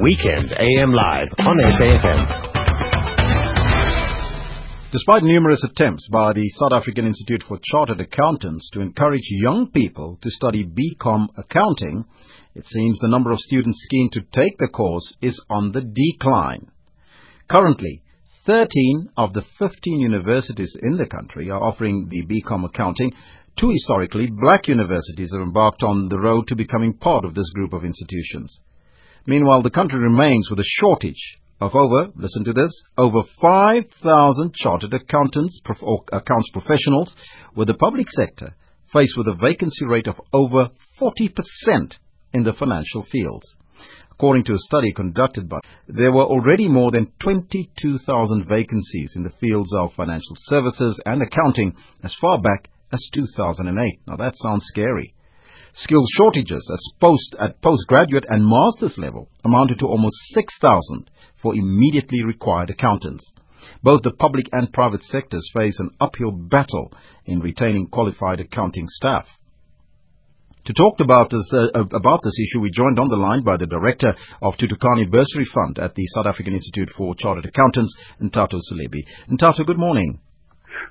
Weekend AM Live on SAFM. Despite numerous attempts by the South African Institute for Chartered Accountants to encourage young people to study BCom accounting, it seems the number of students keen to take the course is on the decline. Currently, 13 of the 15 universities in the country are offering the BCom accounting. 2 historically black universities have embarked on the road to becoming part of this group of institutions. Meanwhile, the country remains with a shortage of listen to this, over 5,000 chartered accountants or accounts professionals, with the public sector faced with a vacancy rate of over 40% in the financial fields. According to a study conducted by, there were already more than 22,000 vacancies in the fields of financial services and accounting as far back as 2008. Now that sounds scary. Skills shortages at postgraduate and master's level amounted to almost 6,000 for immediately required accountants. Both the public and private sectors face an uphill battle in retaining qualified accounting staff. To talk about this issue, we joined on the line by the director of Thuthuka Bursary Fund at the South African Institute for Chartered Accountants, Nthato Selebi. Nthato, good morning.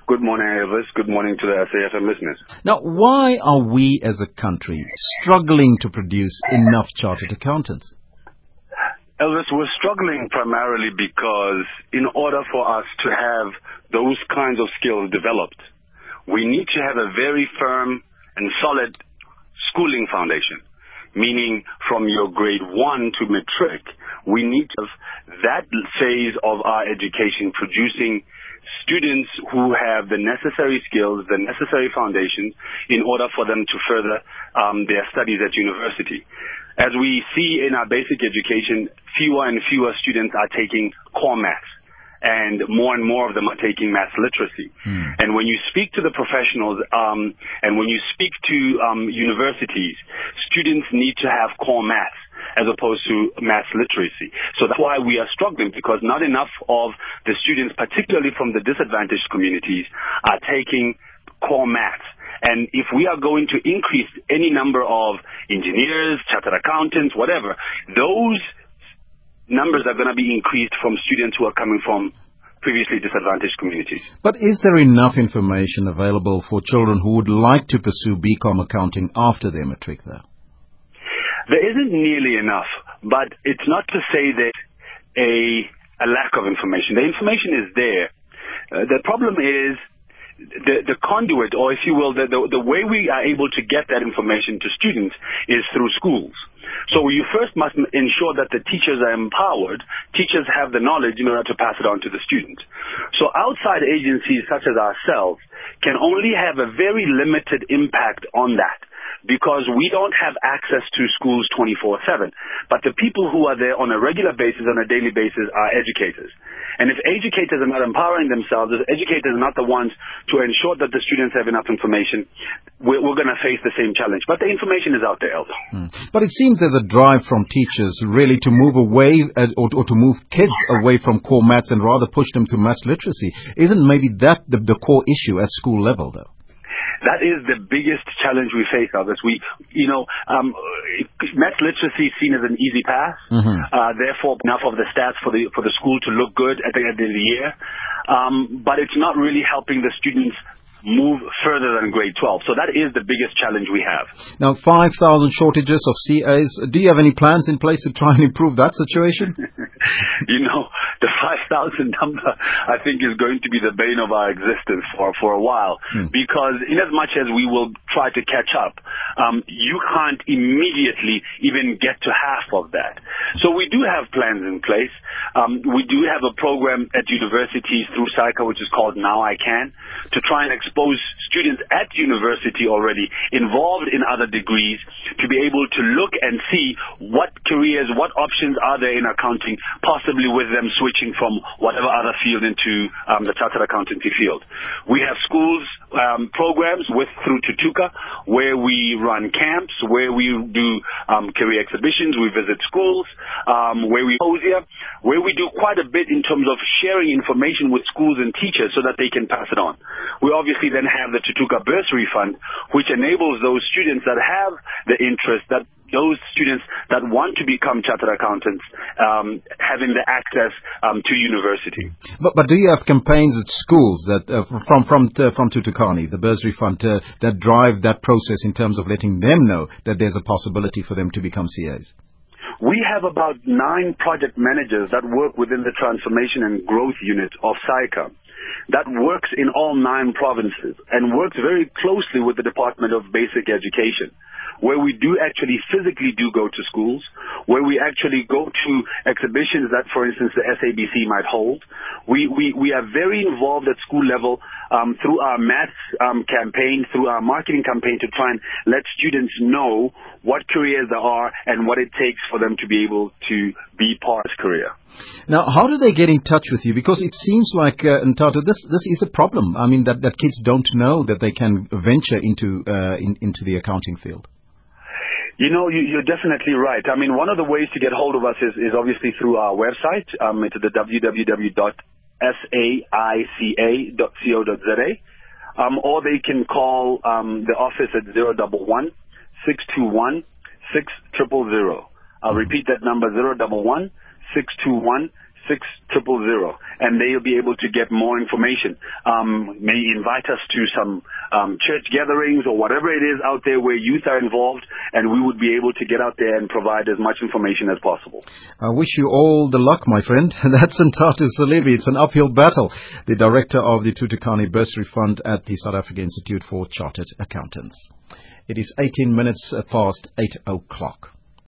Good morning, Elvis. Good morning to the SAFM listeners. Now, why are we as a country struggling to produce enough chartered accountants? Elvis, we're struggling primarily because in order for us to have those kinds of skills developed, we need to have a very firm and solid schooling foundation, meaning from your grade 1 to matric, we need to have that phase of our education producing students who have the necessary skills, the necessary foundations in order for them to further their studies at university. As we see in our basic education, fewer and fewer students are taking core maths, and more of them are taking maths literacy. And when you speak to the professionals and when you speak to universities, students need to have core maths as opposed to maths literacy. So that's why we are struggling, because not enough of the students, particularly from the disadvantaged communities, are taking core maths. And if we are going to increase any number of engineers, chartered accountants, whatever, those numbers are going to be increased from students who are coming from previously disadvantaged communities. But is there enough information available for children who would like to pursue BCom accounting after their matric there? There isn't nearly enough, but it's not to say that a lack of information. The information is there. The problem is the conduit, or if you will, the way we are able to get that information to students is through schools. So you first must ensure that the teachers are empowered, teachers have the knowledge in order to pass it on to the student. So outside agencies such as ourselves can only have a very limited impact on that, because we don't have access to schools 24/7. But the people who are there on a regular basis, on a daily basis, are educators. And if educators are not empowering themselves, if educators are not the ones to ensure that the students have enough information, we're going to face the same challenge. But the information is out there, Elder. But it seems there's a drive from teachers really to move away or to move kids away from core maths and rather push them to maths literacy. Isn't maybe that the core issue at school level, though? That is the biggest challenge we face, Elvis. Maths literacy is seen as an easy pass. Therefore, enough of the stats for the school to look good at the end of the year. But it's not really helping the students move further than grade 12. So that is the biggest challenge we have. Now, 5,000 shortages of CAs. Do you have any plans in place to try and improve that situation? The 5,000 number, I think, is going to be the bane of our existence for a while. Because in as much as we will try to catch up, you can't immediately even get to half of that. So we do have plans in place. We do have a program at universities through SAICA, which is called Now I Can, to try and expose students at university already involved in other degrees to be able to look and see what careers, what options are there in accounting, possibly with them switching from whatever other field into the chartered accountancy field. We have schools programs through Thuthuka, where we run camps, where we do career exhibitions, we visit schools, where we do quite a bit in terms of sharing information with schools and teachers so that they can pass it on. We obviously then have the Thuthuka Bursary Fund, which enables those students that have the interest, that those students that want to become chartered accountants having the access to university. But do you have campaigns at schools that from Thuthuka, the Bursary Fund, that drive that process in terms of letting them know that there's a possibility for them to become CAs? We have about 9 project managers that work within the Transformation and Growth Unit of SAICA that works in all 9 provinces and works very closely with the Department of Basic Education, where we do actually physically do go to schools, where we actually go to exhibitions that, for instance, the SABC might hold. We are very involved at school level through our maths campaign, through our marketing campaign, to try and let students know what careers there are and what it takes for them to be able to be part of this career. Now, how do they get in touch with you? Because it seems like, Nthato, this is a problem. I mean, that kids don't know that they can venture into the accounting field. You know, you're definitely right. I mean, one of the ways to get hold of us is obviously through our website. It's the www.saica.co.za. Or they can call the office at 011 621 6000. I'll repeat that number, 011 621 6000, and they'll be able to get more information. May invite us to some church gatherings or whatever it is out there where youth are involved, and we would be able to get out there and provide as much information as possible. I wish you all the luck, my friend. That's Nthato Selebi. It's an uphill battle. The director of the Thuthuka Bursary Fund at the South African Institute for Chartered Accountants. It is 18 minutes past 8 o'clock.